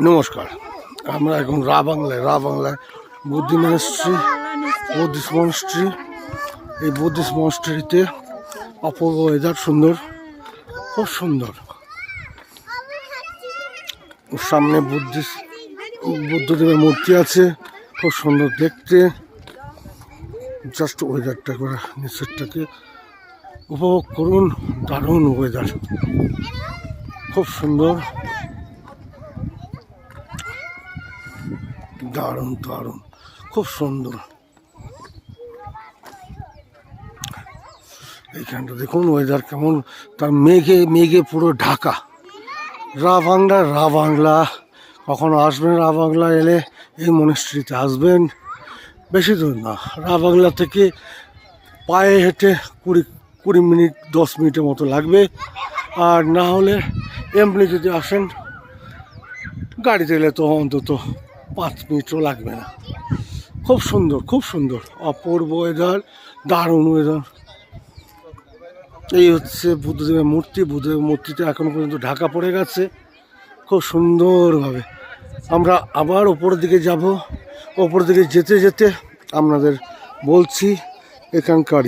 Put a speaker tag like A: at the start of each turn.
A: নমস্কার, আমরা এখন রা বাংলায় বুদ্ধিস্ট মনস্ট্রি। এই বুদ্ধিস্ট মনস্ট্রিতে অপূর্ব ওয়েদার, সুন্দর, খুব সুন্দর। সামনে বুদ্ধদেবের মূর্তি আছে, খুব সুন্দর দেখতে। জাস্ট ওয়েদারটা করে নেচারটাকে উপভোগ করুন। দারুণ ওয়েদার, খুব সুন্দর, দারুণ দারুণ, খুব সুন্দর। এইখানটা দেখুন ওয়েদার কেমন, তার মেঘে পুরো ঢাকা। রা বাংলা কখনো আসবেন, রা বাংলা এলে এই মনস্ট্রিতে আসবেন। বেশি দূর না, রা বাংলা থেকে পায়ে হেঁটে 20 মিনিট 10 মিনিটের মতো লাগবে। আর না হলে এমনি যদি আসেন গাড়িতে এলে তো অন্তত 5 মিনিটও লাগবে না। খুব সুন্দর, খুব সুন্দর, অপূর্ব ওয়েদার, দারুণ ওয়েদার। এই হচ্ছে বুদ্ধদেবের মূর্তি। বুদ্ধদেবের মূর্তিটা এখনো পর্যন্ত ঢাকা পড়ে গেছে খুব সুন্দরভাবে। আমরা আবার ওপরের দিকে যাব। ওপরের দিকে যেতে যেতে আপনাদের বলছি এখানকার